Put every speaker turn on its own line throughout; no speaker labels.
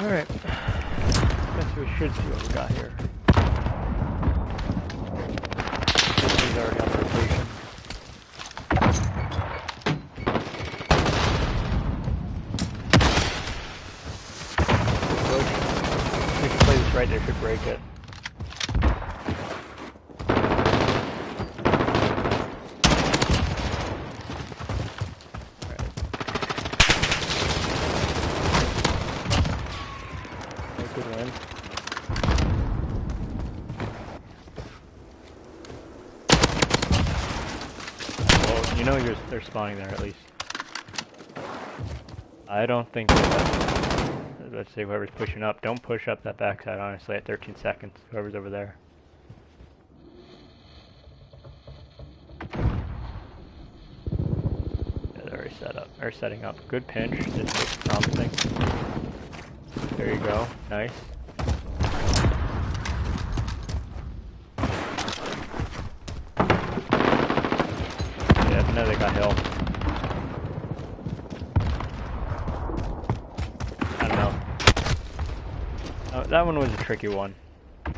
Alright. Guess we should see what we got here. He's already on rotation. If we can play this right, they should break it. They're spawning there at least. I don't think that. Let's say whoever's pushing up, don't push up that backside. Honestly, at 13 seconds, whoever's over there. Yeah, they're already set up. They're setting up. Good pinch. This looks promising. There you go. Nice. No, they got hill. I don't know. Oh, that one was a tricky one. Maybe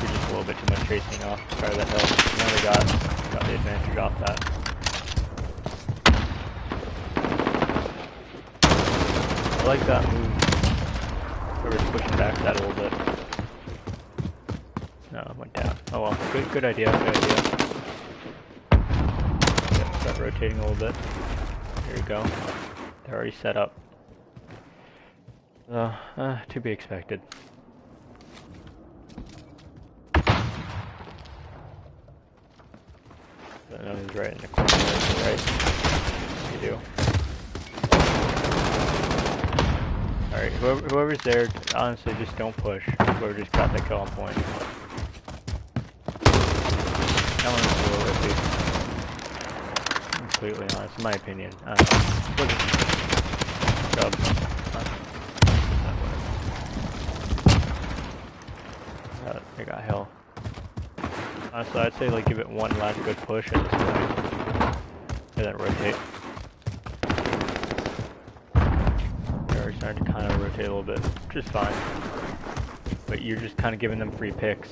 just a little bit too much chasing off part of that hill. Now they got the advantage off that. I like that move. We're pushing back that a little bit. No, it went down. Oh well, good idea, good idea. Yeah, start rotating a little bit. There you go. They're already set up. To be expected. I know he's right in the corner, right? You do. Alright, whoever's there, honestly, just don't push. Whoever just got that kill on point. That one was a little iffy. Completely honest, in my opinion. I don't know. They got hill. Honestly, I'd say like give it one last good push at this point. And then rotate. Starting to kind of rotate a little bit, which is fine. But you're just kind of giving them free picks.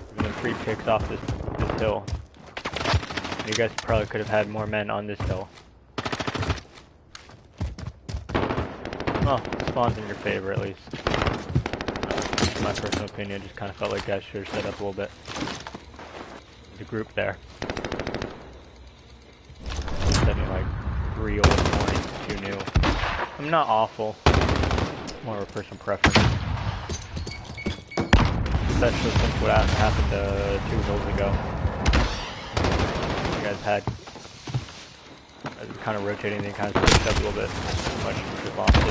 Giving them free picks off this hill. And you guys probably could have had more men on this hill. Well, it spawns in your favor at least. In my personal opinion, just kind of felt like guys should have set up a little bit. The group there. Setting like 3 old points, 2 new. I'm not awful. More of a personal preference. Especially since what happened 2 hills ago. You guys had kind of rotating, they kind of switched up a little bit too much and just lost it.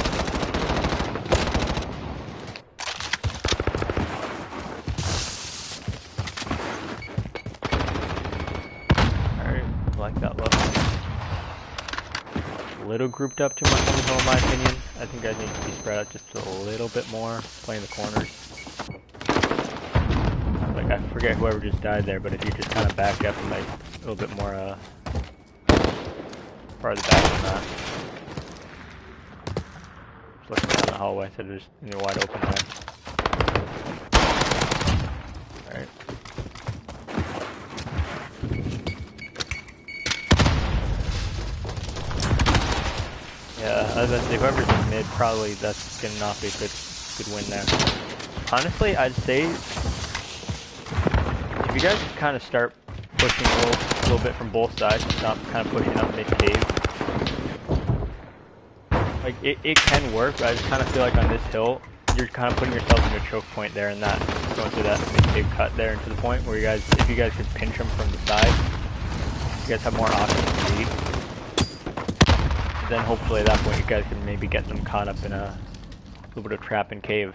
Alright, I like that look. Little grouped up too much on the hill in my opinion. I think guys need to be spread out just a little bit more, playing the corners. Like I forget whoever just died there, but if you just kind of back up and like a little bit more farther back than that. Just looking down the hallway instead of just in the wide open way. Alright. Yeah, as I say, whoever's in mid, probably that's gonna not be a good win there. Honestly, I'd say if you guys kind of start pushing a little bit from both sides, stop kind of pushing up mid cave. Like it can work, but I just kind of feel like on this hill, you're kind of putting yourself in a choke point there, and that going through that mid cave cut there into the point where you guys, if you guys could pinch them from the side, you guys have more options to lead. Then hopefully at that point you guys can maybe get them caught up in a little bit of trap and cave.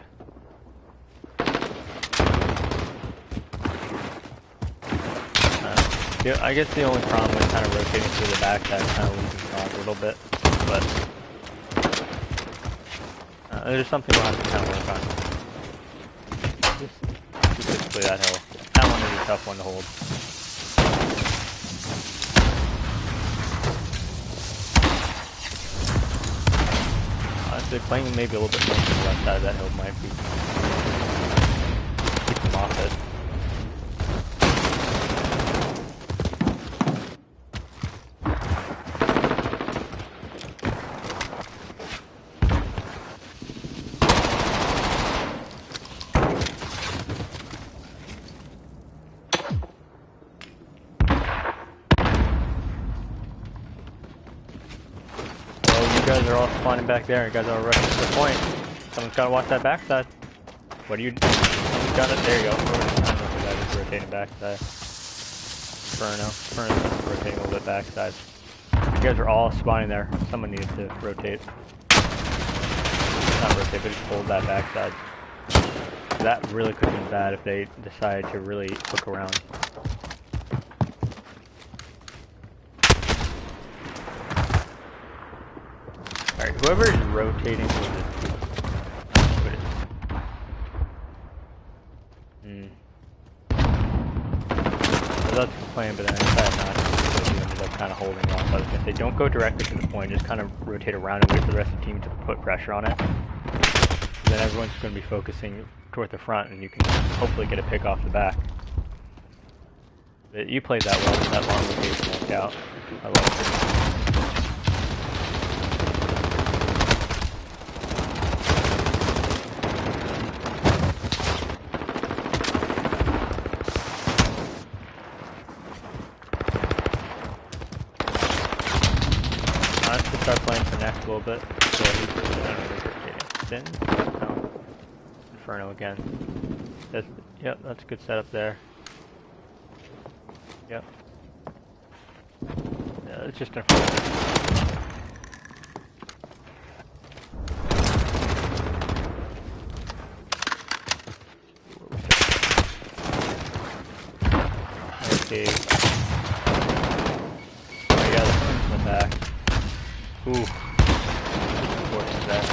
Yeah, I guess the only problem with kind of rotating through the back side is kind of losing fog a little bit, but there's something we'll have to kind of work on. Just basically that hill. That one is a tough one to hold. Honestly, playing maybe a little bit more to the left side of that hill might be keep them off it. You guys are all spawning back there. You guys are rushing to the point. Someone's got to watch that backside. What are you doing? Someone's got it. There you go. I don't know if the guy is rotating backside. Inferno's rotating a little bit backside. You guys are all spawning there. Someone needs to rotate. Not rotate, but just hold that backside. That really could have been bad if they decided to really hook around. Alright, whoever is rotating with it. I was playing, but then I decided not to. So you ended up kind of holding off. I was going to say, don't go directly to the point, just kind of rotate around and wait for the rest of the team to put pressure on it. Then everyone's going to be focusing toward the front, and you can hopefully get a pick off the back. But you played that well, that long rotation worked out. I liked it. Start playing for next a little bit. So he's rotating. No. Inferno again. Yep, that's a good setup there. Yep. Yeah, it's just Inferno. Okay. Oh yeah, this one's in the back. Ooh. What's that?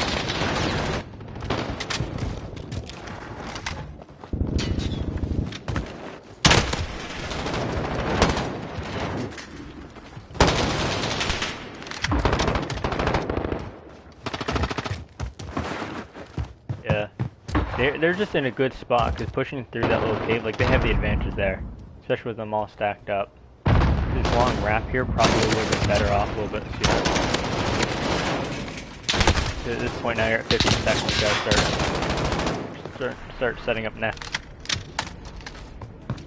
Yeah. They're just in a good spot, because pushing through that little cave, like, they have the advantage there. Especially with them all stacked up. This long wrap here, probably a little bit better off, a little bit sooner. At this point now you're at 50 seconds, you gotta start setting up next.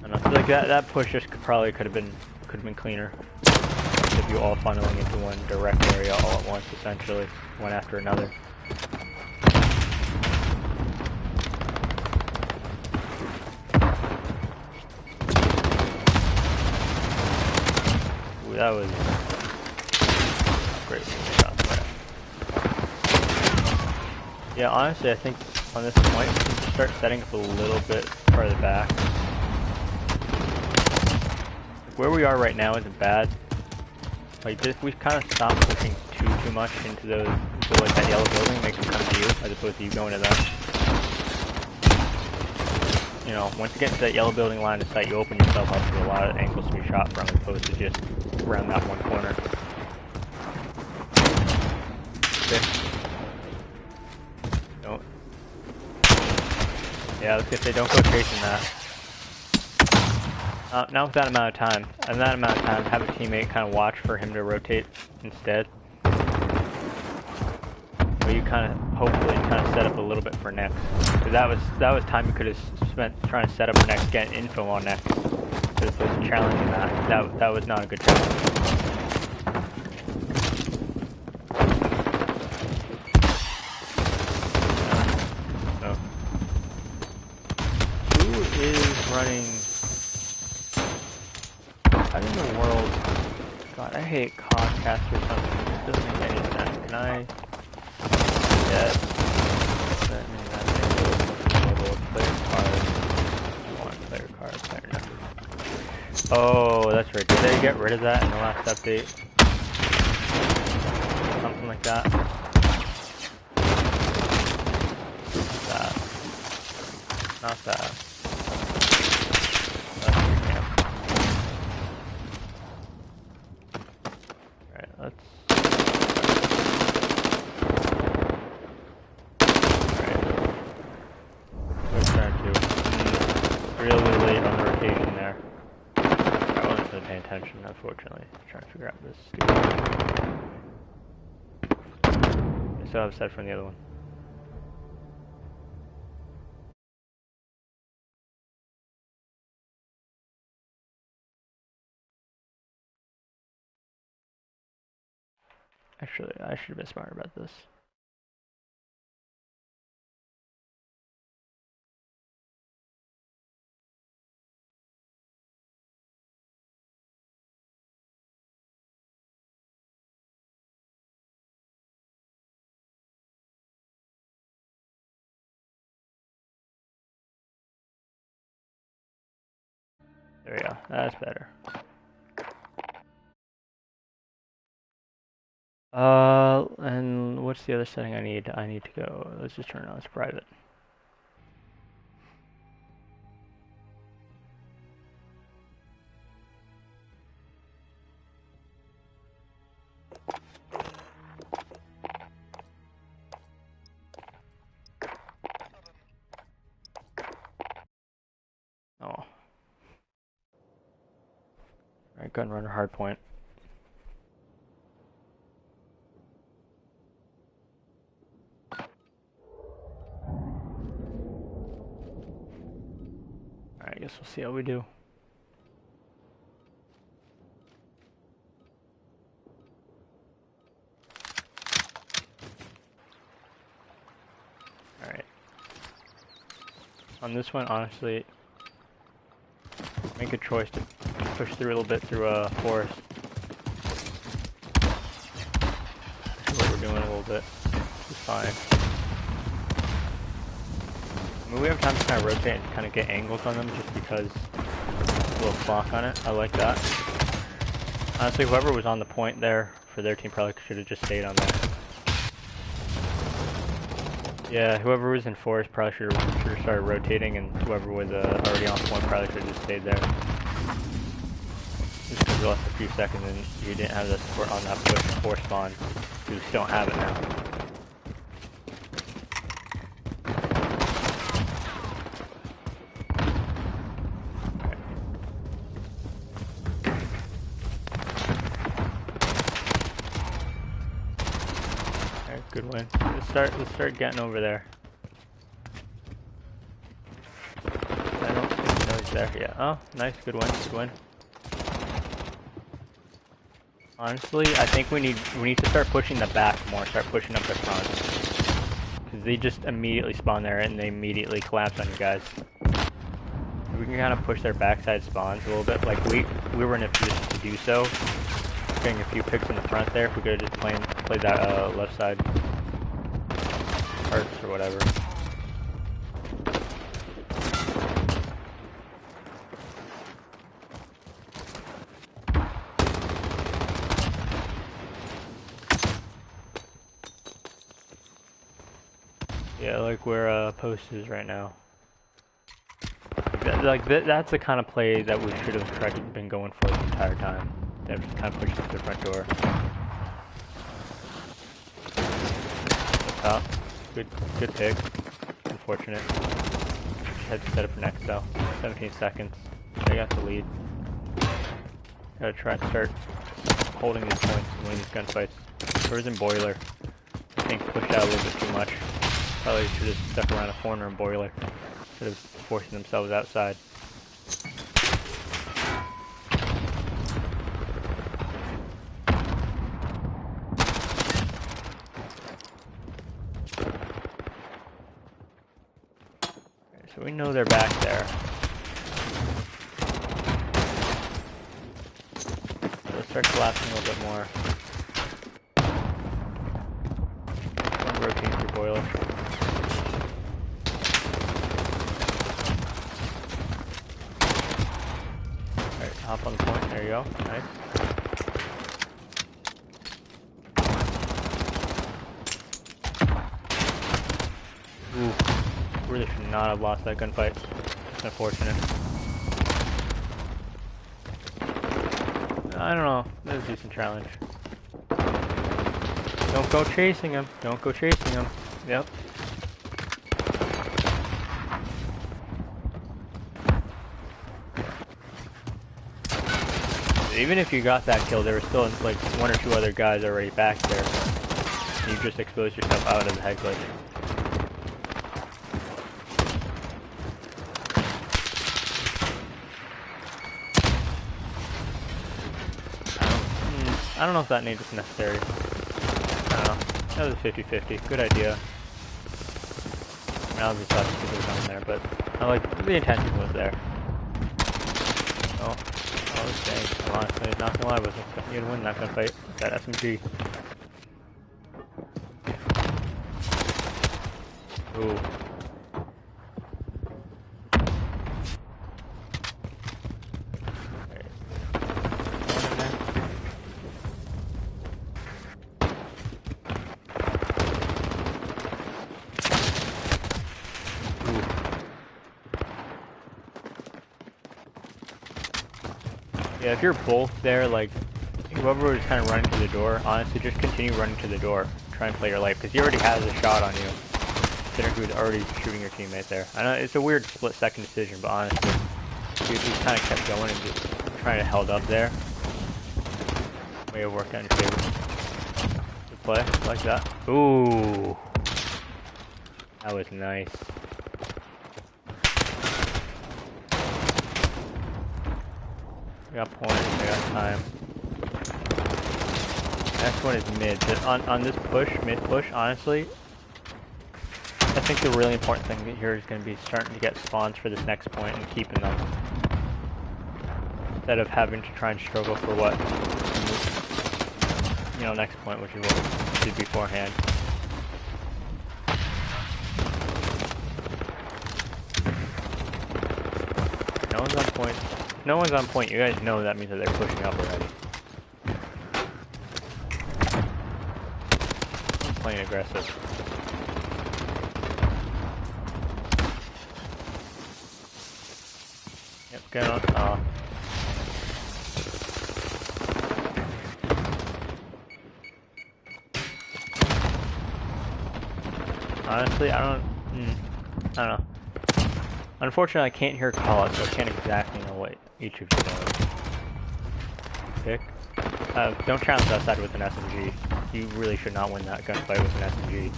I don't know, I feel like that push just probably could have been cleaner. If you all funneling into one direct area all at once, essentially, one after another. Ooh, that was great shot there. Yeah, honestly, I think on this point, we can start setting up a little bit farther back. Where we are right now isn't bad. Like this, we've kind of stopped pushing too much into those, so like that yellow building makes them come to you, as opposed to you going to them. You know, once you get into that yellow building line of sight, you open yourself up to a lot of angles to be shot from, as opposed to just around that one corner. Okay. Don't. Yeah, I was gonna say, don't go chasing that. Not with that amount of time. And that amount of time, have a teammate kind of watch for him to rotate instead. But you kind of, hopefully, kind of set up a little bit for next. Because that was time you could have spent trying to set up for next, get info on next. As opposed to challenging that. That was not a good challenge. So. Who is running... How in the world? God, I hate Codcast or something. It doesn't make any sense. Can I get enable player card? Player card, player number. Oh, that's right. Did they get rid of that in the last update? Something like that. Not that. Not that. unfortunately. I'm trying to figure out this stupid. I still have a set from the other one. Actually, I should have been smarter about this. There we go. That's better. And what's the other setting I need? I need to go. Let's just turn it on as private. Oh. Alright, gun runner hard point. Alright, I guess we'll see how we do. Alright. On this one, honestly, make a choice to push through a little bit through a forest. That's what we're doing a little bit. It's fine. I mean, we have time to kind of rotate and kind of get angles on them just because a little clock on it. I like that. Honestly, whoever was on the point there for their team probably should have just stayed on there. Yeah, whoever was in forest probably should have started rotating, and whoever was already on point probably should have just stayed there. Just because we lost a few seconds and you didn't have the support on that push before spawn. You just don't have it now. Alright, good win. Let's start getting over there. I don't think he knows there. Yeah. Oh, nice, good win, good win. Honestly, I think we need to start pushing the back more, start pushing up the front. Because they just immediately spawn there and they immediately collapse on you guys. We can kind of push their backside spawns a little bit. Like we were in a position to do so. Getting a few picks in the front there if we could have just played that left side parts or whatever. Yeah, like where post is right now. That's the kind of play that we should have tried to been going for the entire time. That just kind of pushed up the front door. Top. Good pick. Unfortunate. Just had to set it for next though. 17 seconds. They got the lead. Gotta try and start holding these points and winning these gunfights. Whoever's in boiler, I think pushed out a little bit too much. Probably should have stuck around a corner in boiler instead of forcing themselves outside. So we know they're back there. So let's start collapsing a little bit more. One rotating through boiler. Alright, hop on the point. There you go. Nice. Ooh. Really should not have lost that gunfight. It's unfortunate. I don't know. That was a decent challenge. Don't go chasing him. Don't go chasing him. Yep. See? Even if you got that kill, there were still like 1 or 2 other guys already back there. You just exposed yourself out of the head glitch. I don't know if that nade was necessary. I don't know. That was a 50-50. Good idea. I mean, obviously that's people were coming there, but I like the intention was there. Oh, I was saying, I'm honestly not gonna lie, I was expecting you to win that gunfight with that SMG. Ooh. Yeah, if you're both there, like, whoever was kind of running to the door, honestly, just continue running to the door. Try and play your life, because he already has a shot on you. Considering who's already shooting your teammate there. I know it's a weird split-second decision, but honestly, he just kind of kept going and just trying to held up there. May have worked out in your favor. Good play, like that. Ooh, that was nice. We got points, we got time. Next one is mid. On this push, mid push, honestly, I think the really important thing here is going to be starting to get spawns for this next point and keeping them. Instead of having to try and struggle for what, you know, next point, which is what we did beforehand. No one's on point. No one's on point. You guys know that means that they're pushing up already. Playing aggressive. Yep, get on top. Honestly, I don't know. Unfortunately, I can't hear callouts, so I can't exactly know what each of you knows. Pick. Don't challenge that side with an SMG. You really should not win that gunfight with an SMG.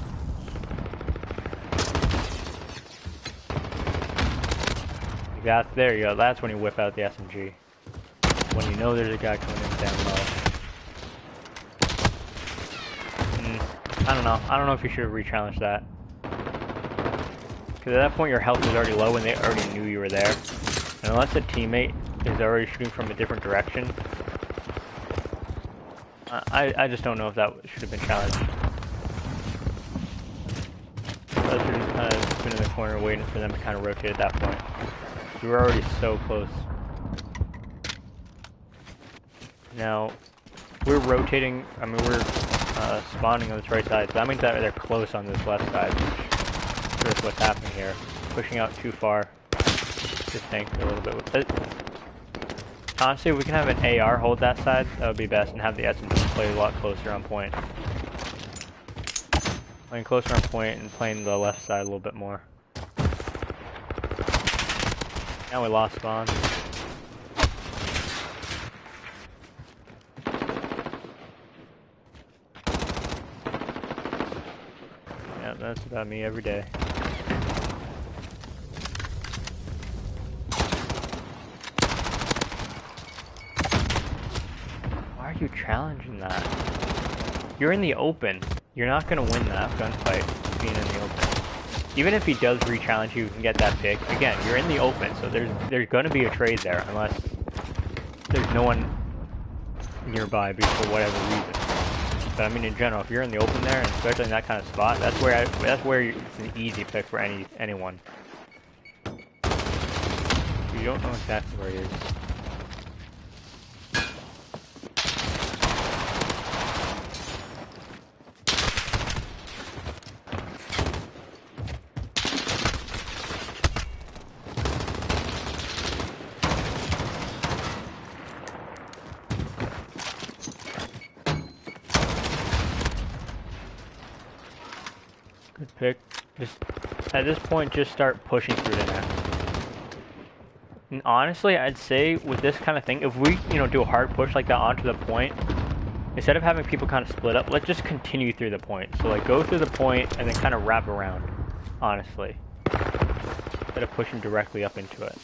There you go. That's when you whip out the SMG. When you know there's a guy coming in down low. I don't know. I don't know if you should have re-challenged that. Because at that point your health was already low and they already knew you were there. And unless a teammate is already shooting from a different direction, I just don't know if that should have been challenged. I should have kind of been in the corner waiting for them to kind of rotate at that point. We were already so close. Now, we're rotating, I mean we're spawning on this right side, so that means that they're close on this left side, which is what's happening here. Pushing out too far. Just think a little bit with it. Honestly, if we can have an AR hold that side, that would be best, and have the SMG play a lot closer on point. Playing closer on point and playing the left side a little bit more. Now we lost spawn. Yeah, that's about me every day. Why are you challenging that? You're in the open. You're not gonna win that gunfight being in the open. Even if he does re-challenge you and get that pick, again, you're in the open, so there's gonna be a trade there unless there's no one nearby for whatever reason. But I mean, in general, if you're in the open there, and especially in that kind of spot, that's where it's an easy pick for anyone. You don't know exactly where he is. Pick. Just at this point, just start pushing through the net. And honestly, I'd say with this kind of thing, if we, do a hard push like that onto the point, instead of having people kind of split up, let's just continue through the point. So like go through the point and then kind of wrap around, honestly. Instead of pushing directly up into it.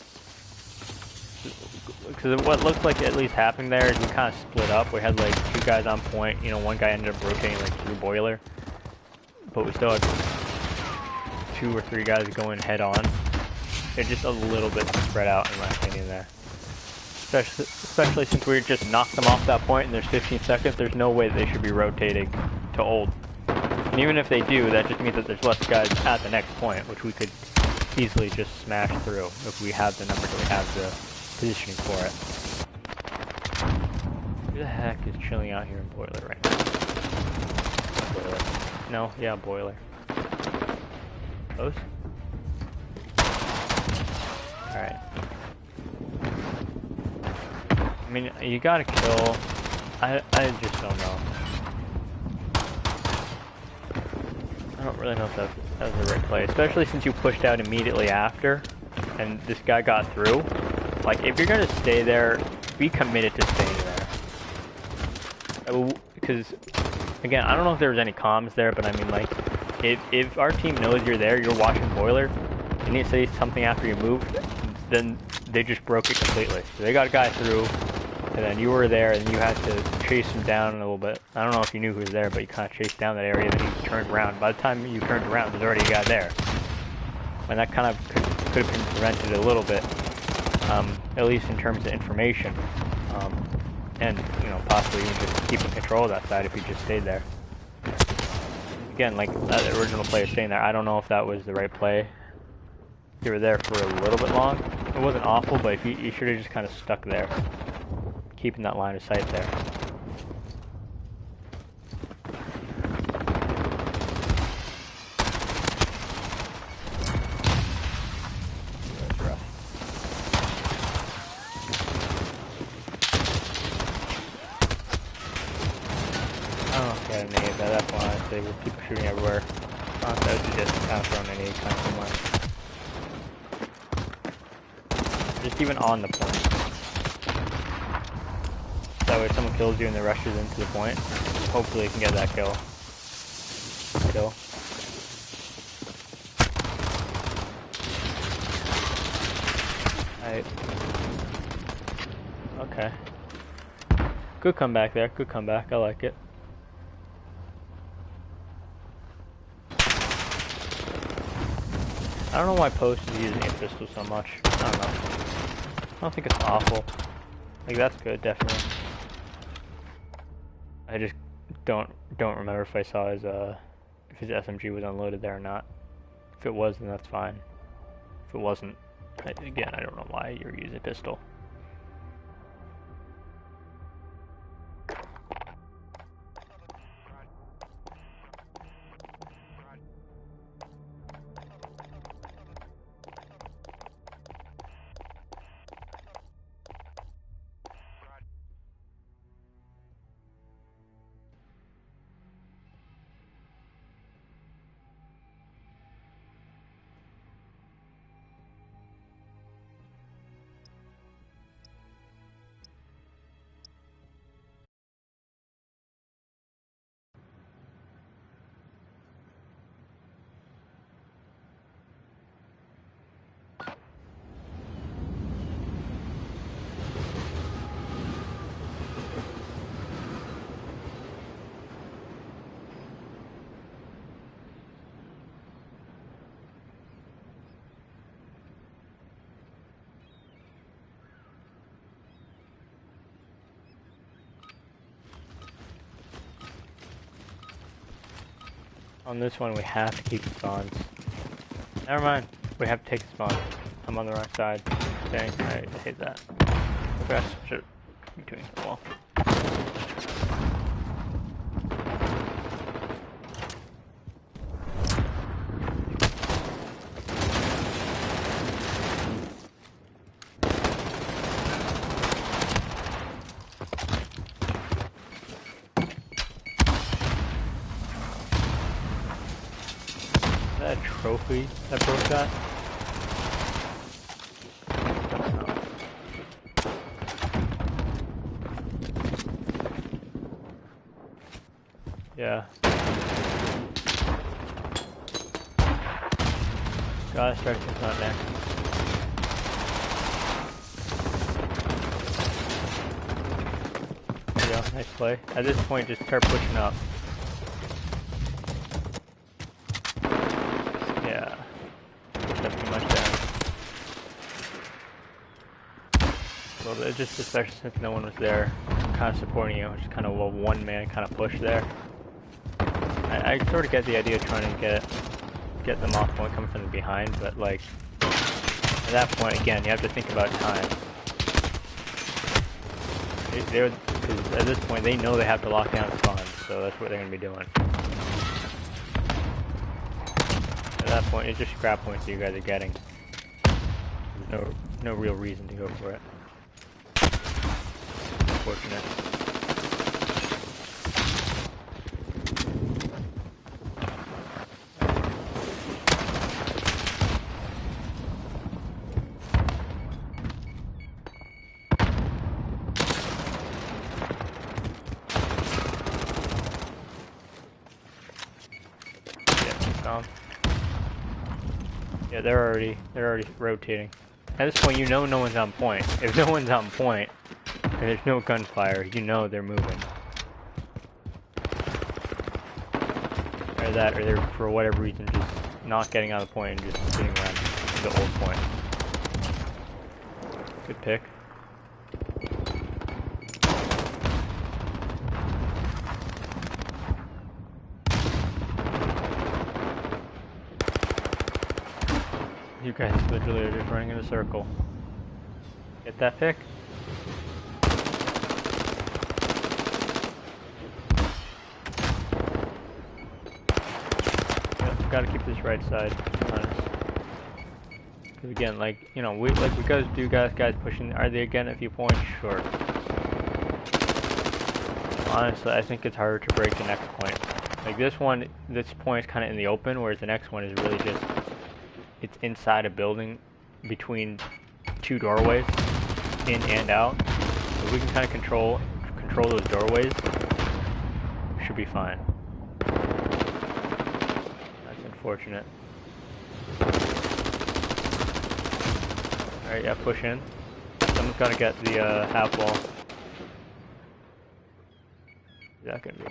Because what looked like at least happened there is we kind of split up. We had like 2 guys on point, one guy ended up rotating like through boiler. But we still had 2 or 3 guys going head on. They're just a little bit spread out in my opinion there. Especially since we just knocked them off that point and there's 15 seconds, there's no way they should be rotating to old. And even if they do, that just means that there's less guys at the next point, which we could easily just smash through if we have the numbers, we have the positioning for it. Who the heck is chilling out here in boiler right now? Boiler. No, yeah, boiler. Close? Alright. I mean, you gotta kill. I just don't know. I don't really know if that was the right play, especially since you pushed out immediately after, and this guy got through. Like, if you're gonna stay there, be committed to staying there. Because, again, I don't know if there was any comms there, but I mean, like, if our team knows you're there, you're watching boiler, and you say something after you moved, then they just broke it completely. So they got a guy through, and then you were there, and you had to chase him down a little bit. I don't know if you knew who was there, but you kind of chased down that area, and then you turned around. By the time you turned around, there's already a guy there. And that kind of could have been prevented a little bit, at least in terms of information. And, possibly even just keeping control of that side if you just stayed there. Again, like that original player staying there, I don't know if that was the right play. You were there for a little bit long. It wasn't awful, but if you should have just kind of stuck there, keeping that line of sight there. That's rough. I don't know if I got an aid at that point, honestly, with people shooting everywhere. Honestly, I would suggest kind of throwing an aid kind of somewhere. Just even on the point. That way if someone kills you and they rushes into the point, hopefully you can get that kill. Alright. Okay. Good comeback there, good comeback, I like it. I don't know why Post is using a pistol so much. I don't know. I don't think it's awful. Like, that's good, definitely. I just don't remember if I saw his SMG was unloaded there or not. If it was, then that's fine. If it wasn't, again, I don't know why you're using a pistol. On this one, we have to keep the spawns. Never mind. We have to take the spawn. I'm on the wrong side. Dang, I hate that. That's what I'm doing. Well. Trophy that broke that? Gotta start thinking on next. There you go, nice play. At this point, just start pushing up. Yeah. Push up too much there. Well, just especially since no one was there, kind of supporting you, just kind of a one-man kind of push there. I sort of get the idea of trying to get them off point coming from the behind, but like at that point again, you have to think about time. Because at this point they know they have to lock down spawns, so that's what they're going to be doing. At that point, it's just scrap points that you guys are getting. There's no real reason to go for it. Unfortunate. Yeah, they're already rotating. At this point, you know no one's on point. If no one's on point, and there's no gunfire, you know they're moving. Or that, or they're, for whatever reason, just not getting out of the point and just sitting around the old point. Good pick. You guys literally are just running in a circle. Get that pick? Yep, gotta keep this right side, honest. Because again, like, you know, we guys do guys pushing. Are they again a few points? Sure. Honestly, I think it's harder to break the next point. Like this point is kind of in the open, whereas the next one is really just, it's inside a building between two doorways, in and out. So we can kind of control those doorways. Should be fine. That's unfortunate. Alright, yeah, push in. Someone's got to get the half wall. Is that gonna be?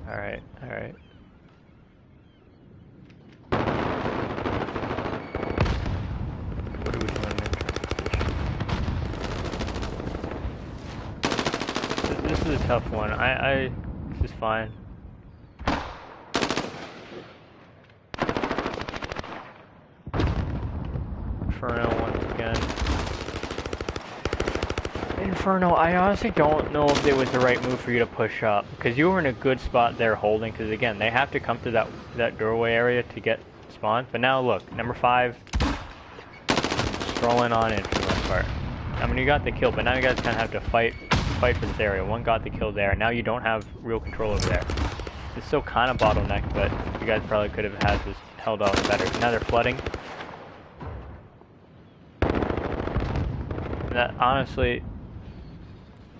Alright, alright. What are we doing in transition? This is a tough one. This is fine. Inferno once again. Inferno, I honestly don't know if it was the right move for you to push up, because you were in a good spot there holding, because again, they have to come to that doorway area to get spawned. But now look, number 5, strolling on in for the most part. I mean, you got the kill, but now you guys kind of have to fight for this area. One got the kill there, now you don't have real control over there. It's still kind of bottlenecked, but you guys probably could have had this held off better. Now they're flooding. That, honestly,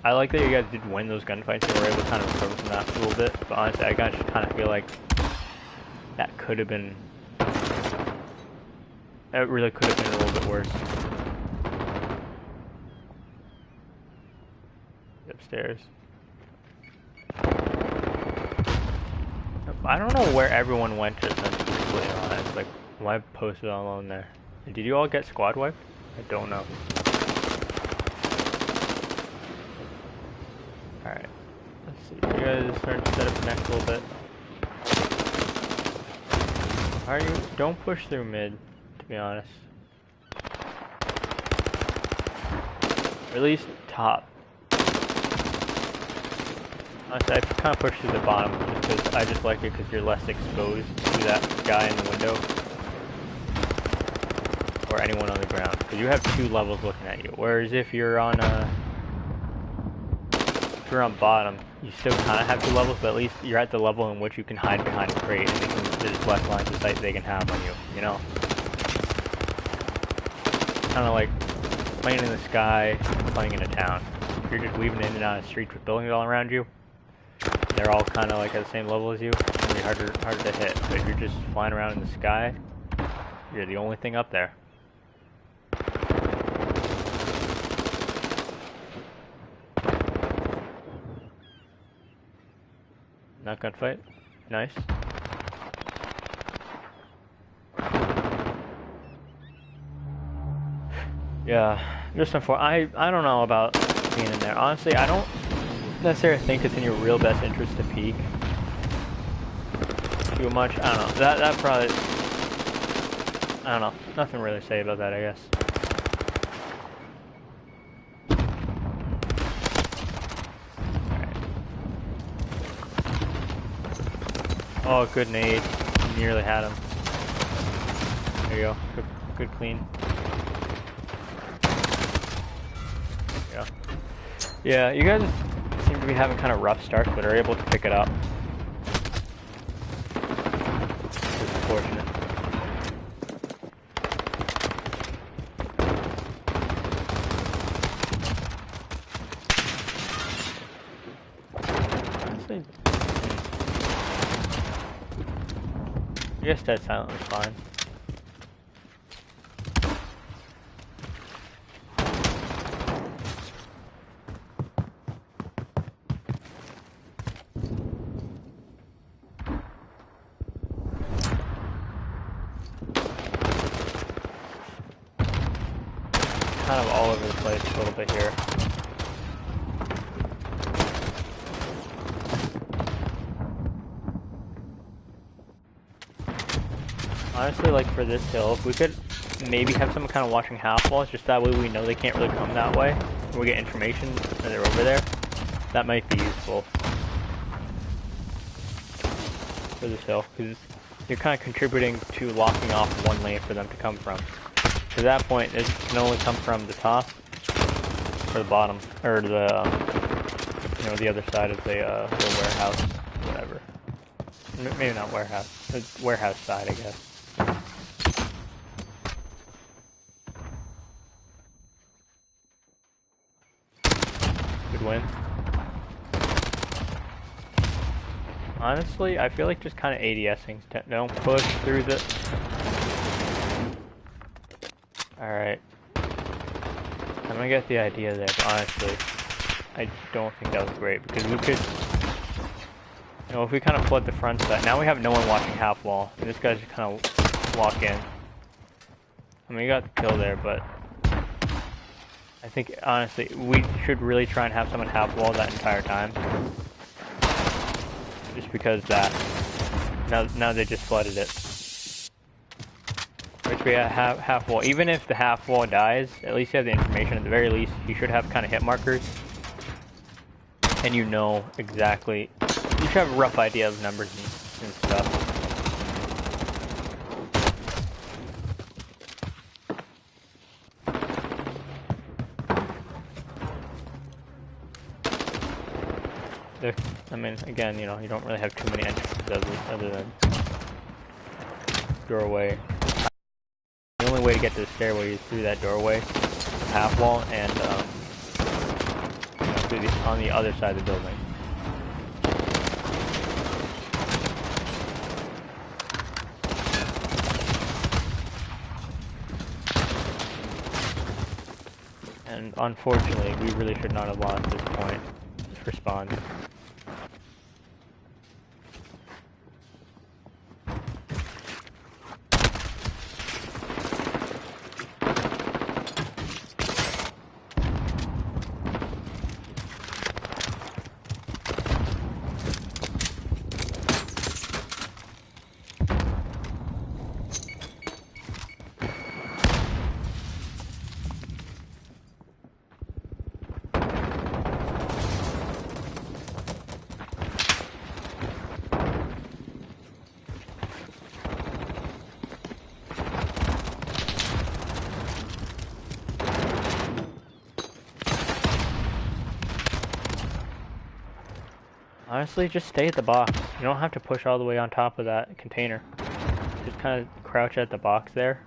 I like that you guys did win those gunfights and were able to kind of recover from that a little bit, but honestly, I just kind of feel like that could have been, that really could have been a little bit worse. Upstairs. I don't know where everyone went just then, to be completely honest. Like, why posted all alone there? Did you all get squad wiped? I don't know. Alright, let's see. You guys starting to set up next a little bit. Are you? Don't push through mid, to be honest. Or at least top. Honestly, I kind of push through the bottom just because I just like it because you're less exposed to that guy in the window. Or anyone on the ground. Because you have 2 levels looking at you. Whereas if you're on bottom, you still kind of have 2 levels, but at least you're at the level in which you can hide behind a crate and there's less lines of sight they can have on you, you know? Kind of like playing in the sky, playing in a town. you're just weaving in and out of streets with buildings all around you, they're all kind of like at the same level as you, it's gonna be harder to hit. But if you're just flying around in the sky, you're the only thing up there. Not gunfight. Nice. Yeah, just unfortunate. I don't know about being in there. Honestly, I don't necessarily think it's in your real best interest to peek too much. I don't know. That probably. I don't know. Nothing really to say about that, I guess. Alright. Oh, good nade. Nearly had him. There you go. Good clean. Yeah. Yeah, you guys seem to be having kind of rough starts, but are able to pick it up. It's unfortunate. Honestly, I guess Dead Silent was fine. Kind of all over the place a little bit here. Honestly, like for this hill, if we could maybe have someone kind of watching half walls, just that way we know they can't really come that way, and we get information that they're over there, that might be useful for this hill, because you're kind of contributing to locking off one lane for them to come from. To that point, it can only come from the top, or the bottom, or the, you know, the other side of the warehouse, whatever. Maybe not warehouse, the warehouse side, I guess. Good win. Honestly, I feel like just kind of ADSing. Don't push through the... Alright. I'm gonna get the idea there, but honestly, I don't think that was great, because we could... You know, if we kind of flood the front side, now we have no one watching half wall, and this guy's just kind of walk in. I mean, you got the kill there, but... I think, honestly, we should really try and have someone half wall that entire time. Just because that... Now they just flooded it. Which we have half wall. Even if the half wall dies, at least you have the information. At the very least, you should have kind of hit markers. And you know exactly... You should have a rough idea of numbers and stuff. I mean, again, you know, you don't really have too many entrances other than doorway. The only way to get to the stairway is through that doorway, half wall, and you know, on the other side of the building. And unfortunately, we really should not have lost this point. Just respond. Honestly, just stay at the box. You don't have to push all the way on top of that container. Just kind of crouch at the box there.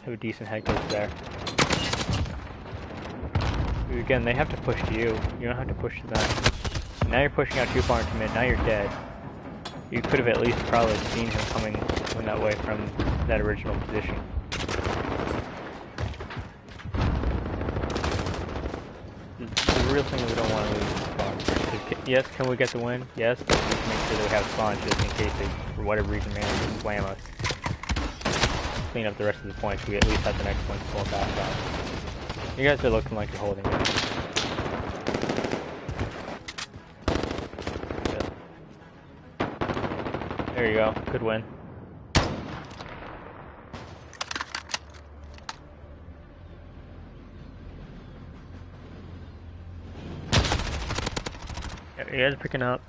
Have a decent head coach there. Again, they have to push to you. You don't have to push to them. Now you're pushing out too far into mid. Now you're dead. You could have at least probably seen him coming that way from that original position. The real thing we don't want to lose is spawn. Yes, can we get the win? Yes, but we need to make sure that we have spawn just in case they, for whatever reason, manage to slam us. Clean up the rest of the points. We at least have the next one full back out. You guys are looking like you're holding it. There you go. Good win. You guys are picking up.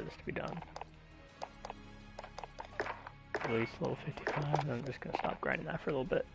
this to be done. At least level 55, and I'm just gonna stop grinding that for a little bit.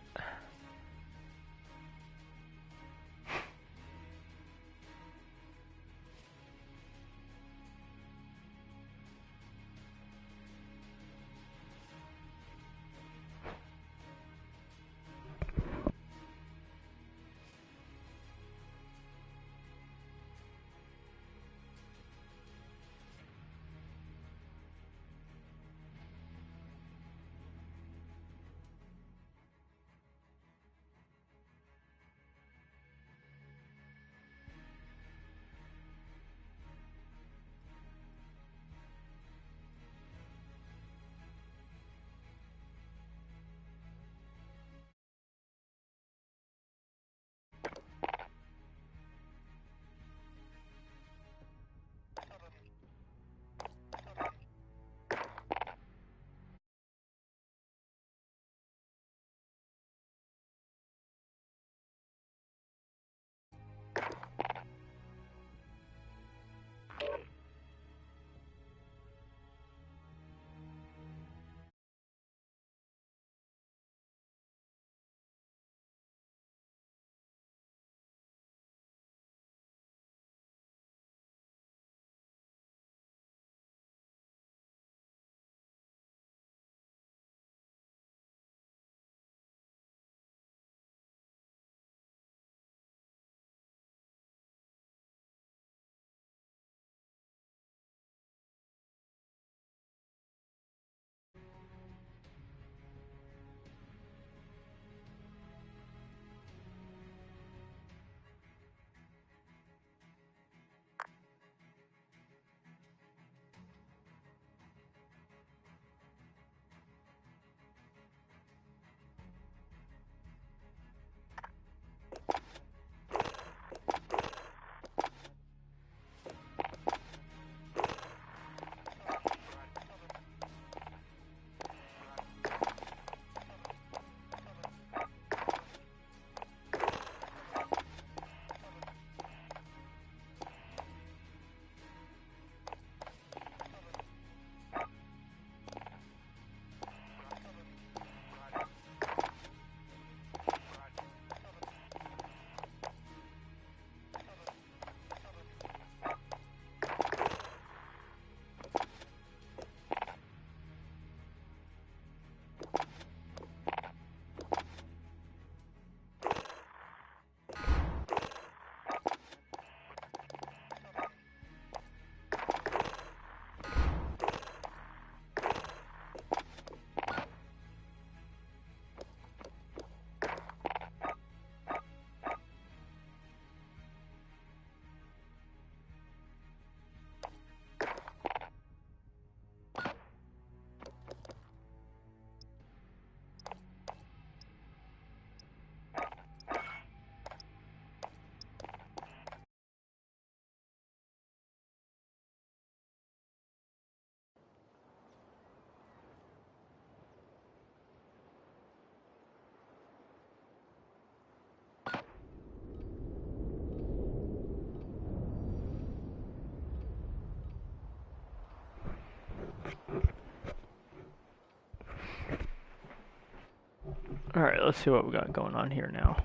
Alright, let's see what we got going on here now.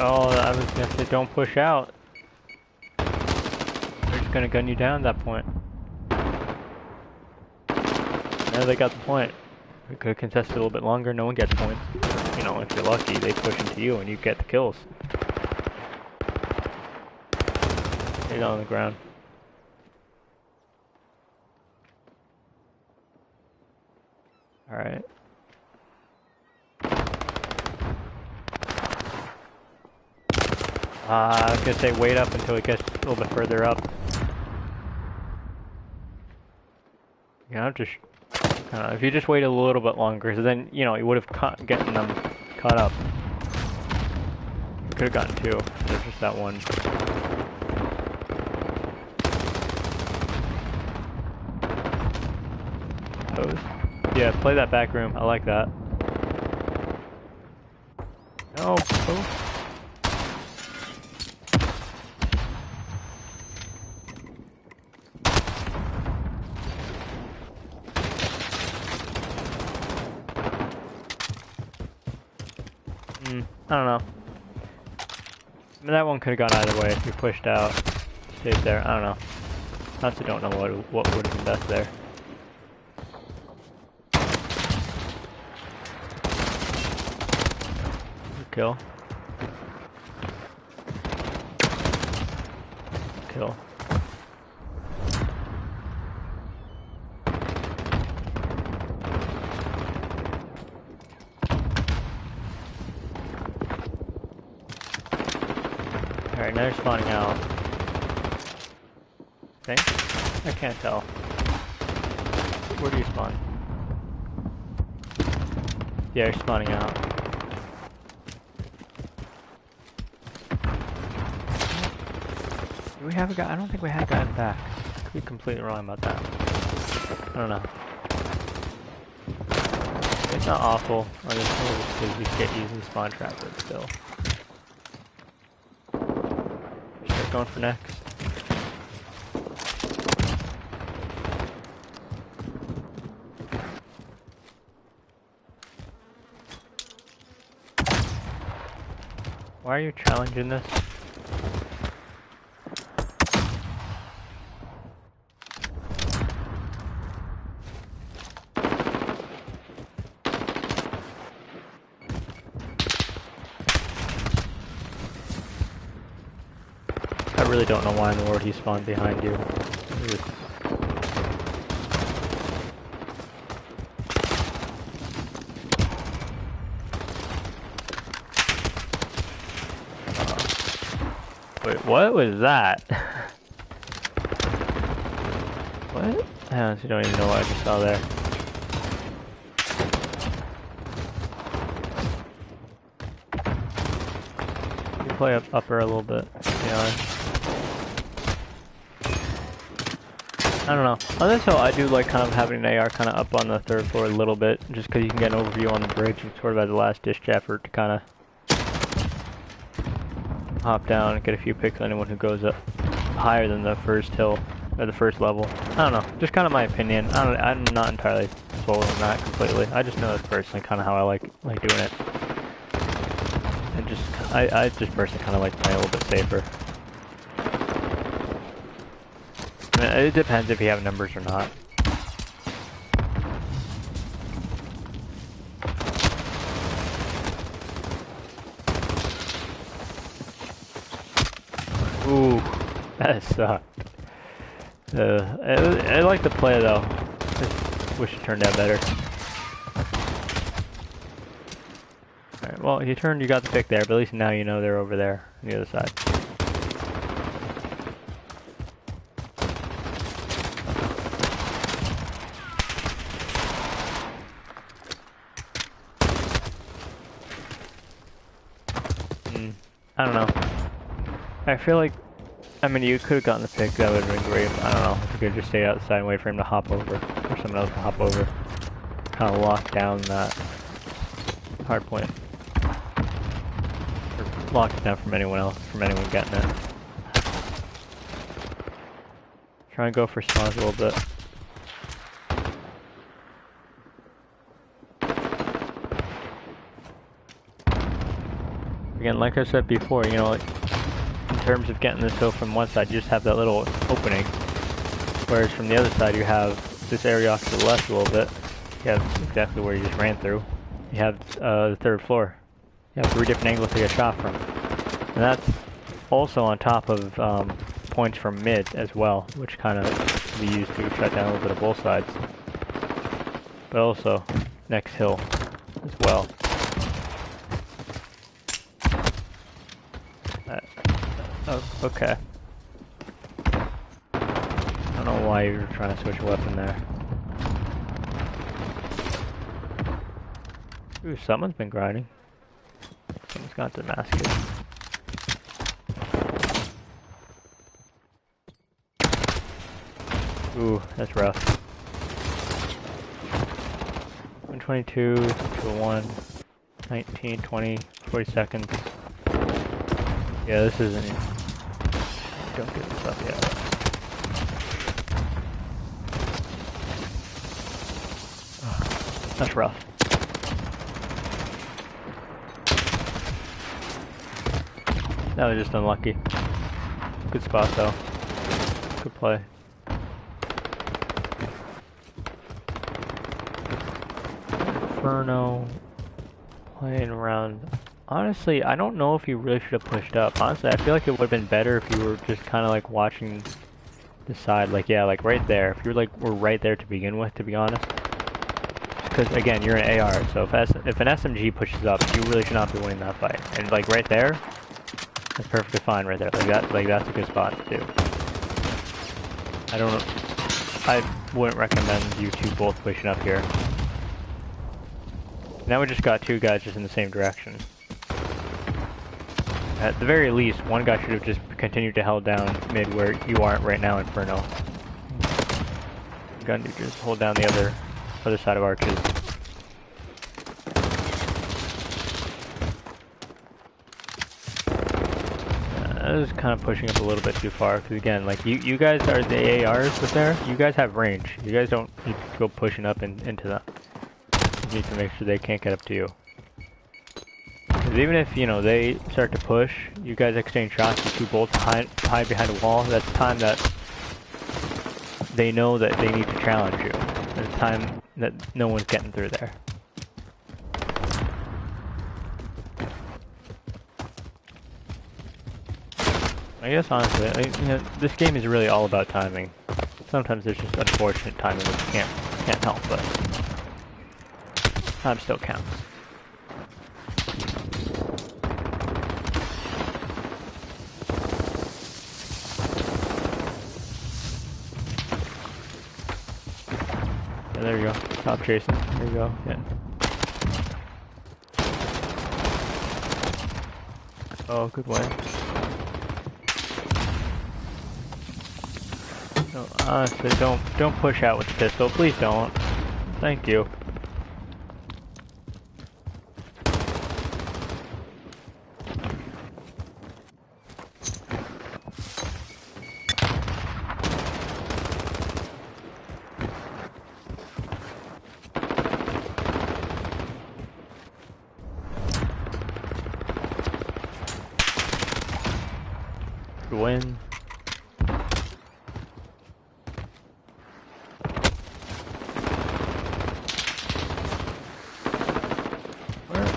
Oh, I was gonna say don't push out. They're just gonna gun you down at that point. Now they got the point. We could have contested a little bit longer, no one gets points. You know, if you're lucky, they push into you and you get the kills. He's on the ground. Alright. I was gonna say wait up until it gets a little bit further up. You know, just if you just wait a little bit longer, so then you know you would have gotten them caught up. Could have gotten two. There's just that one. Pose. Yeah, play that back room. I like that. No. Oh. I don't know. I mean, that one could have gone either way if you pushed out, stayed there. I don't know. I honestly don't know what would have been best there. Kill. Kill. Alright, now they're spawning out. Think? I can't tell. Where do you spawn? Yeah, you're spawning out. Do we have a guy? I don't think we had a guy in the back. Could be completely wrong about that. I don't know. It's not awful on this move because you get using the spawn trap, but still. Start going for next. Why are you challenging this? I really don't know why in the world he spawned behind you. Wait, what was that? What? I honestly don't even know what I just saw there. You play upper a little bit, to be honest. I don't know. On this hill, I do like kind of having an AR kind of up on the third floor a little bit, just because you can get an overview on the bridge and sort of as a last-ditch effort to kind of hop down and get a few picks on anyone who goes up higher than the first hill, or the first level. I don't know. Just kind of my opinion. I'm not entirely sold on that completely. I just know that's personally kind of how I like doing it. And just, I just personally kind of like playing a little bit safer. I mean, it depends if you have numbers or not. Ooh, that sucked. I like the play though. Just wish it turned out better. Alright, well, you got the pick there, but at least now you know they're over there on the other side. I don't know. I feel like, I mean, you could have gotten the pick, that would have been great. I don't know, if you could just stay outside and wait for him to hop over, or someone else to hop over. Kind of lock down that hard point. Or lock it down from anyone else, from anyone getting it. Try and go for spawns a little bit. Again, like I said before, you know, like, in terms of getting this hill from one side, you just have that little opening. Whereas from the other side, you have this area off to the left a little bit. You have exactly where you just ran through. You have the third floor. You have 3 different angles to get shot from. And that's also on top of points from mid as well, which kind of can be used to shut down a little bit of both sides. But also, next hill as well. Oh, okay. I don't know why you're trying to switch a weapon there. Ooh, someone's been grinding. Someone's got Damascus. Ooh, that's rough. 122 to 1, 19, 20, 40 seconds. Yeah, this isn't... Don't get this up yet. That's rough. That was just unlucky. Good spot though. Good play. Inferno playing around. Honestly, I don't know if you really should have pushed up. Honestly, I feel like it would have been better if you were just kind of like watching the side. Like, yeah, like right there. If you were right there to begin with, to be honest. Because again, you're an AR, so if an SMG pushes up, you really should not be winning that fight. And like right there, that's perfectly fine right there. Like that's a good spot too. I wouldn't recommend you two both pushing up here. Now we just got two guys just in the same direction. At the very least, one guy should have just continued to hold down mid where you aren't right now, Inferno. Gun to just hold down the other side of arches. I was kind of pushing up a little bit too far, because again, like, you guys are the ARs with there, you guys have range. You guys don't need to go pushing up into that. You need to make sure they can't get up to you. Because even if, you know, they start to push, you guys exchange shots, you two both hide behind a wall, that's time that they know that they need to challenge you. It's time that no one's getting through there. I guess honestly, you know, this game is really all about timing. Sometimes there's just unfortunate timing which you can't help, but time still counts. Yeah, there you go. Stop chasing. There you go. Yeah. Oh, good win. No, honestly, don't push out with the pistol. Please don't. Thank you. Good win.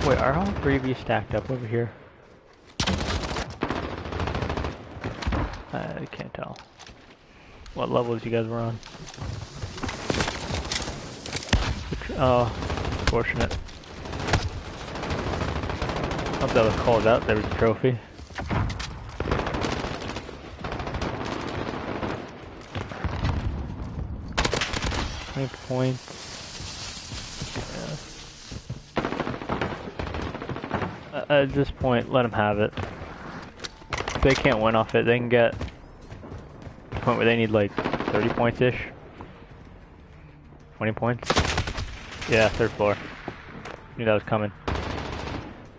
Wait, are all three of you stacked up over here? I can't tell what levels you guys were on. Oh, unfortunate. Hope that was called out. There was a trophy. Points. Yeah. At this point, let them have it. If they can't win off it, they can get to the point where they need like 30 points-ish. 20 points. Yeah, third floor. Knew that was coming.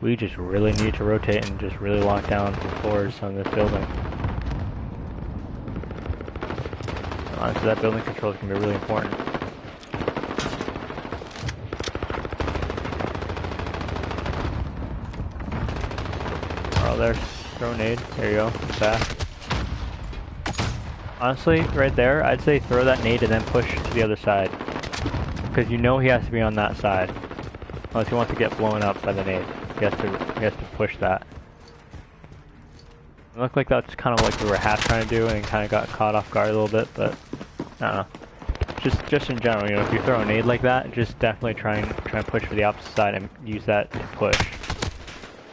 We just really need to rotate and just really lock down the floors on this building. Honestly, that building control is going to be really important. There's throw a nade. There you go. Back. Honestly, right there, I'd say throw that nade and then push to the other side. Because you know he has to be on that side. Unless he wants to get blown up by the nade. He has to push that. It looked like that's kind of like we were half trying to do and kind of got caught off guard a little bit, but I don't know. Just in general, you know, if you throw a nade like that, just definitely try and push for the opposite side and use that to push.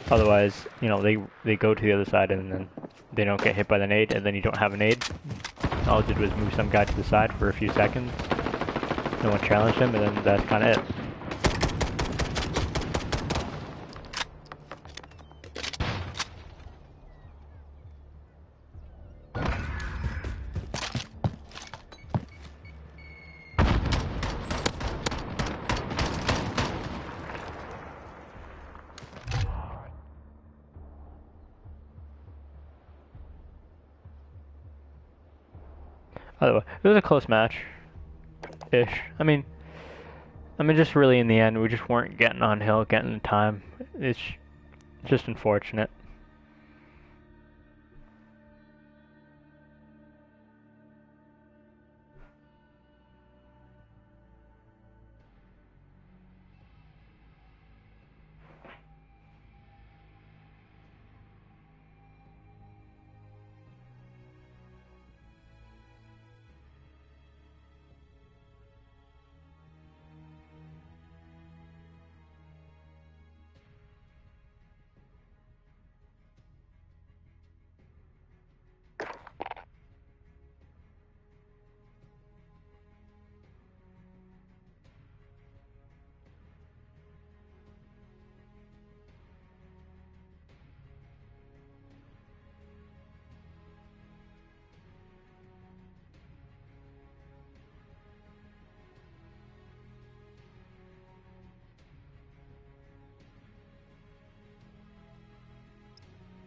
Otherwise, you know, they go to the other side and then they don't get hit by the nade, and then you don't have a nade. All it did was move some guy to the side for a few seconds. No one challenged him, and then that's kind of it. By the way, it was a close match-ish. I mean, just really in the end, we just weren't getting on hill, getting the time. It's just unfortunate.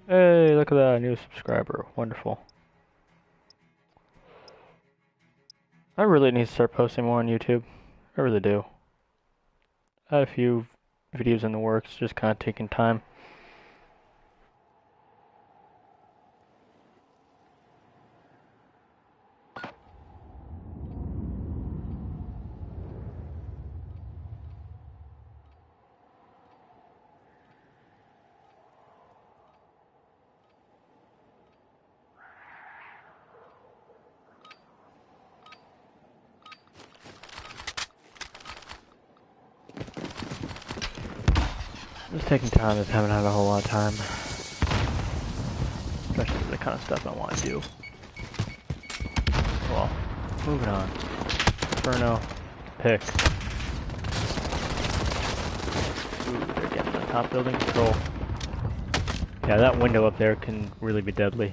Hey, look at that, new subscriber. Wonderful. I really need to start posting more on YouTube. I really do. I had a few videos in the works, just kind of taking time. Just taking time, just haven't had a whole lot of time. Especially for the kind of stuff I want to do. Well, moving on. Inferno, pick. Ooh, they're getting the top building control. Yeah, that window up there can really be deadly.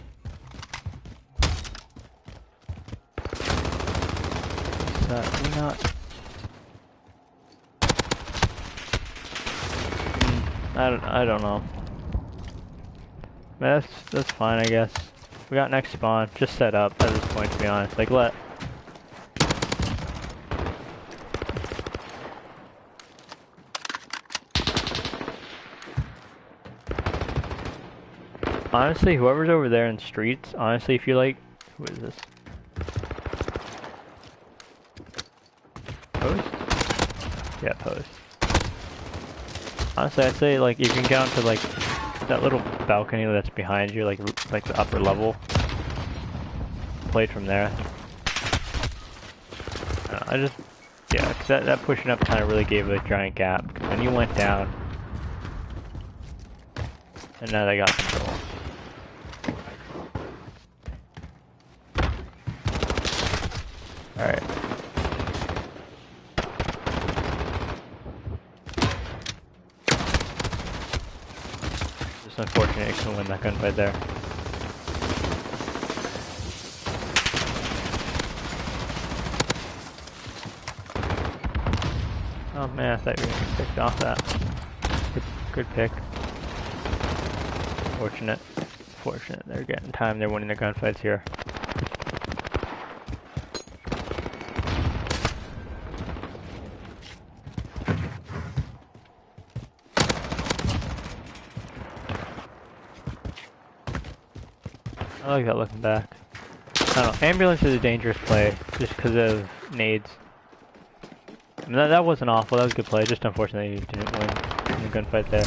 Is that, we not... I don't know. That's fine, I guess. We got next spawn. Just set up at this point, to be honest. Like, honestly, whoever's over there in streets, honestly, if you like... Who is this? Post? Yeah, post. Honestly, I'd say, like, you can get onto, like, that little balcony that's behind you, like the upper level. Play from there. Yeah, cause that pushing up kind of really gave a giant gap. Cause then you went down. And now they got control. Alright. It's unfortunate you couldn't win that gunfight there. Oh man, I thought you were gonna get picked off that. Good pick. Fortunate. They're getting time. They're winning their gunfights here. I like that looking back. I don't know. Ambulance is a dangerous play just because of nades. I mean, that wasn't awful. That was a good play. Just unfortunately you didn't win in the gunfight there.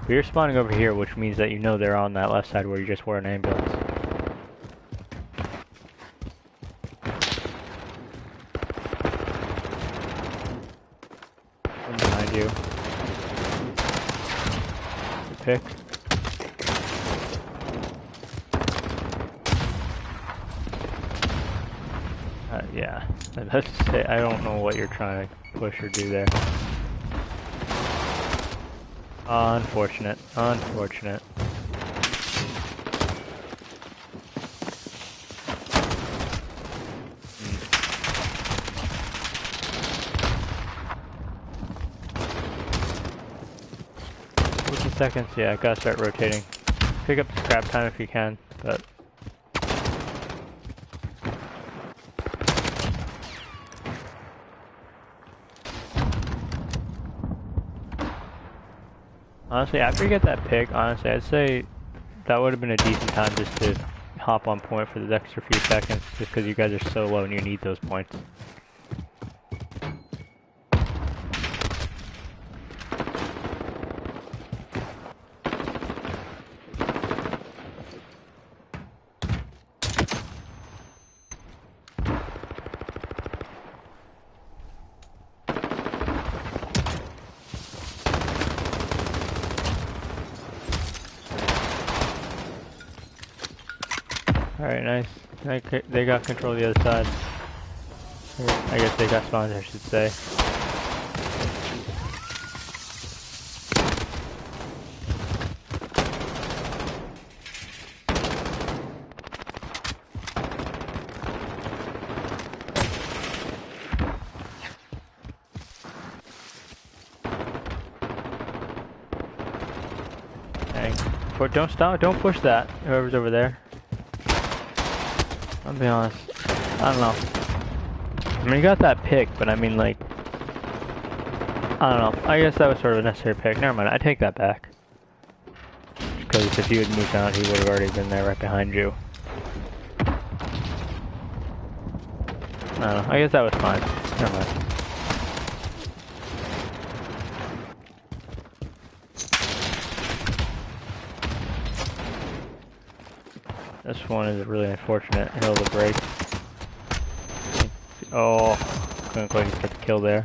But you're spawning over here, which means that you know they're on that left side where you just were an ambulance. One behind you. Good pick. Yeah. Let's say I don't know what you're trying to push or do there. Unfortunate. Unfortunate. What's the seconds? Yeah, I gotta start rotating. Pick up the scrap time if you can, but... Honestly, after you get that pick, honestly, I'd say that would have been a decent time just to hop on point for the extra few seconds, just because you guys are so low and you need those points. Alright, nice. They got control of the other side. I guess they got spawns, I should say. Dang. Don't stop, don't push that, whoever's over there. I'll be honest. I don't know. I mean, you got that pick, but I mean, like... I don't know. I guess that was sort of a necessary pick. Never mind, I take that back. Because if you had moved out, he would have already been there right behind you. I don't know. I guess that was fine. Never mind. This one is a really unfortunate hill to break. Oh, couldn't quite get the kill there.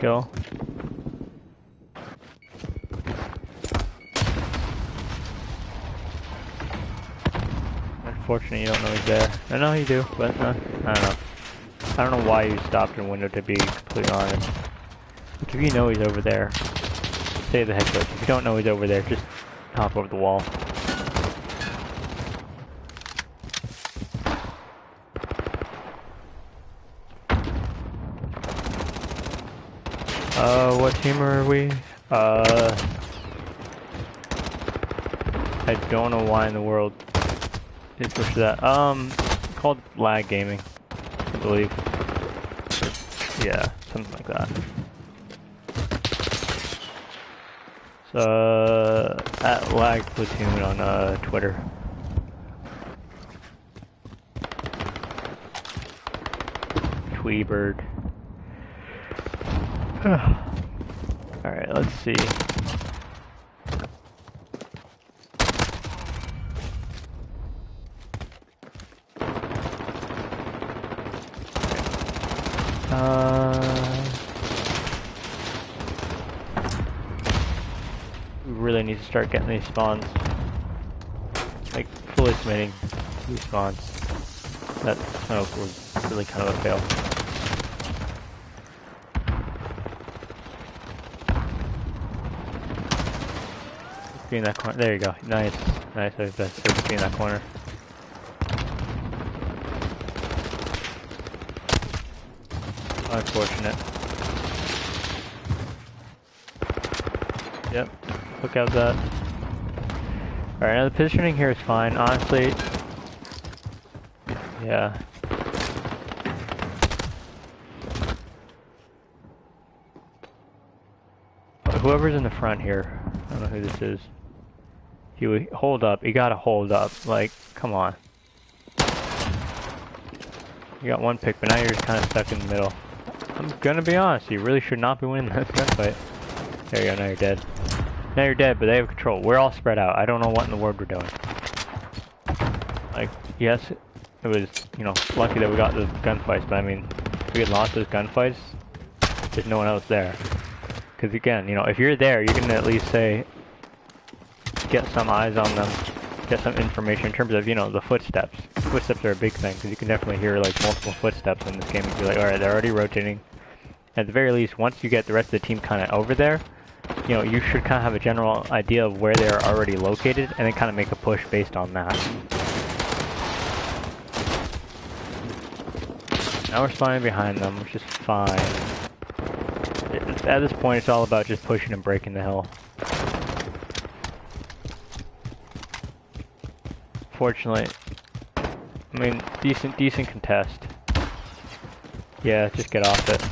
Kill. Unfortunate you don't know he's there. I know you do, but I don't know. I don't know why you stopped your window, to be completely honest. If you know he's over there, say the head coach. If you don't know he's over there, just hop over the wall. What team are we? I don't know why in the world they pushed that. Called lag gaming, I believe. Yeah, something like that. At Lag Platoon on Twitter. Tweebird. Alright, let's see. We really need to start getting these spawns. Like, fully committing these spawns. That was really kind of a fail. In that corner. There you go. Nice. Nice. I was best in that corner. Unfortunate. Yep. Look out that. Alright, now the positioning here is fine. Honestly. Yeah. Whoever's in the front here. I don't know who this is. You hold up. You gotta hold up. Like, come on. You got one pick, but now you're just kind of stuck in the middle. I'm gonna be honest, you really should not be winning this gunfight. There you go, now you're dead. Now you're dead, but they have control. We're all spread out. I don't know what in the world we're doing. Like, yes, it was, you know, lucky that we got those gunfights, but I mean, if we had lost those gunfights, there's no one else there. Because again, you know, if you're there, you can at least say, get some eyes on them, get some information in terms of, you know, the footsteps. Footsteps are a big thing, because you can definitely hear, like, multiple footsteps in this game and be like, alright, they're already rotating. At the very least, once you get the rest of the team kind of over there, you know, you should kind of have a general idea of where they're already located, and then kind of make a push based on that. Now we're spawning behind them, which is fine. At this point, it's all about just pushing and breaking the hill. Fortunately, I mean, decent contest. Yeah, just get off it.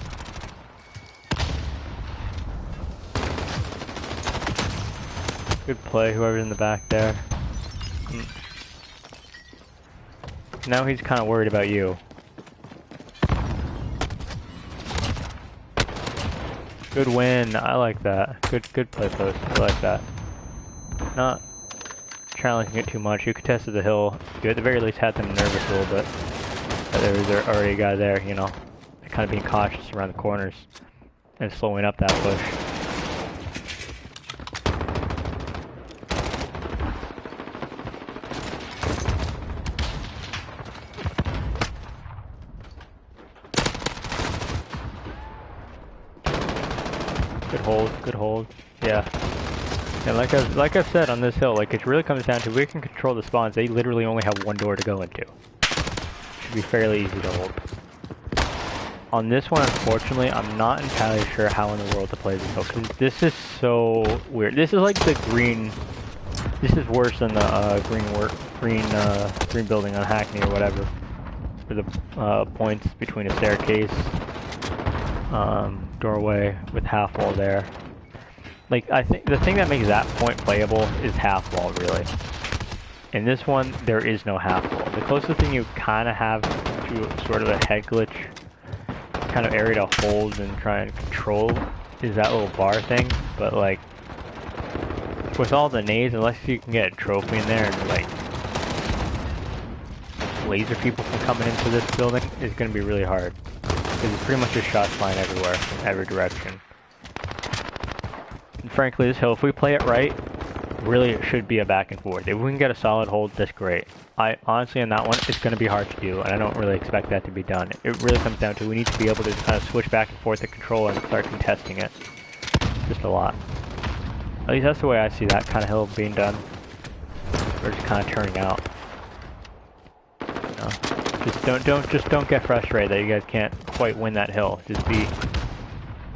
Good play, whoever's in the back there. Now he's kind of worried about you. Good win. I like that. Good play post. I like that. Not challenging it too much. You contested the hill. You at the very least had them nervous a little bit. But there was already a guy there, you know. Kind of being cautious around the corners and slowing up that push. Good hold. Yeah. And like I've said on this hill, like it really comes down to we can control the spawns. They literally only have one door to go into. Should be fairly easy to hold. On this one, unfortunately, I'm not entirely sure how in the world to play this hill because this is so weird. This is like the green. This is worse than the green building on Hackney or whatever. For the points between a staircase. Doorway with half wall there. Like, I think the thing that makes that point playable is half wall, really. In this one, there is no half wall. The closest thing you kind of have to sort of a head glitch kind of area to hold and try and control is that little bar thing. But, like, with all the nades, unless you can get a trophy in there and, like, laser people from coming into this building, is going to be really hard. It's pretty much just shots flying everywhere, from every direction. And frankly, this hill, if we play it right, really it should be a back and forth. If we can get a solid hold, that's great. Honestly, on that one, it's going to be hard to do, and I don't really expect that to be done. It really comes down to we need to be able to kind of switch back and forth the control and start contesting it. Just a lot. At least that's the way I see that kind of hill being done. Or just kind of turning out. Just don't get frustrated that you guys can't quite win that hill. Just be,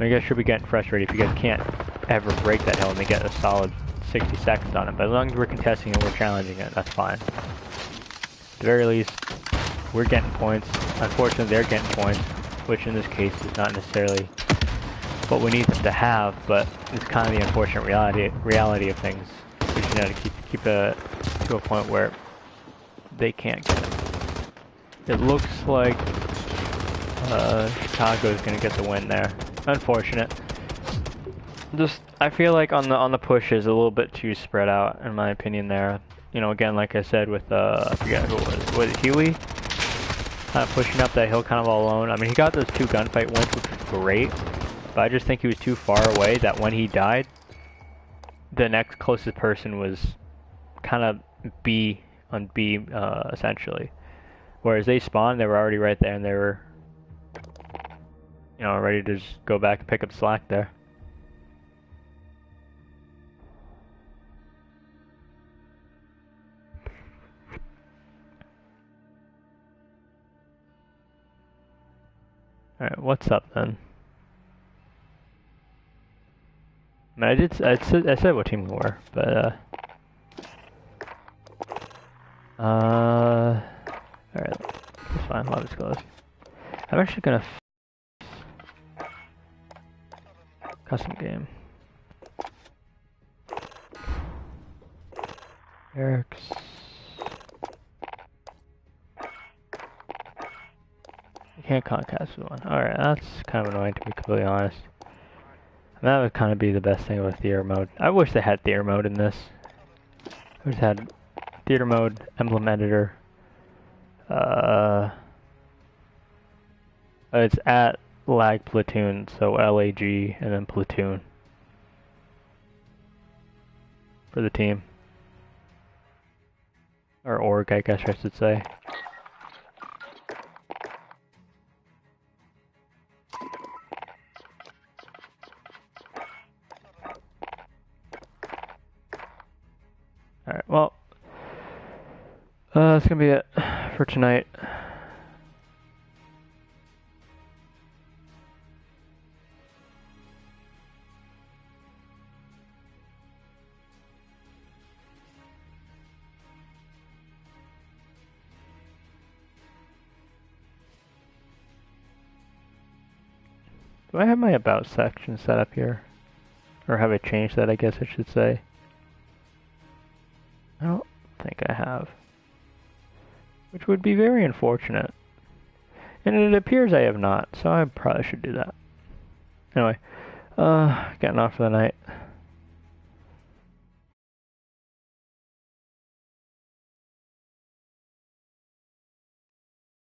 you guys should be getting frustrated if you guys can't ever break that hill and they get a solid 60 seconds on it. But as long as we're contesting it, we're challenging it, that's fine. At the very least, we're getting points. Unfortunately, they're getting points, which in this case is not necessarily what we need them to have, but it's kind of the unfortunate reality of things. We just need to keep it to a point where they can't get it. It looks like Chicago's gonna get the win there. Unfortunate. Just, I feel like on the push is a little bit too spread out, in my opinion. There, you know, again, like I said with I forget who it was it Huey? Kind of pushing up that hill, kind of all alone. I mean, he got those 2 gunfight wins, which was great, but I just think he was too far away. That when he died, the next closest person was kind of B on B, essentially. Whereas they spawned, they were already right there, and they were, you know, ready to just go back and pick up slack there. Alright, what's up then? I mean, I said what team we were, but, alright, that's fine, I'll just close. I'm actually gonna custom game. Eric's. Can't Codcast with one. Alright, that's kind of annoying to be completely honest. And that would kind of be the best thing with theater mode. I wish they had theater mode in this. I wish they had theater mode, emblem editor. It's at lag platoon, so LAG and then platoon for the team. Or org, I guess I should say. Alright, well, that's gonna be it for tonight. Do I have my about section set up here? Or have I changed that, I guess I should say. I don't think I have. Which would be very unfortunate. And it appears I have not, so I probably should do that. Anyway, getting off for the night.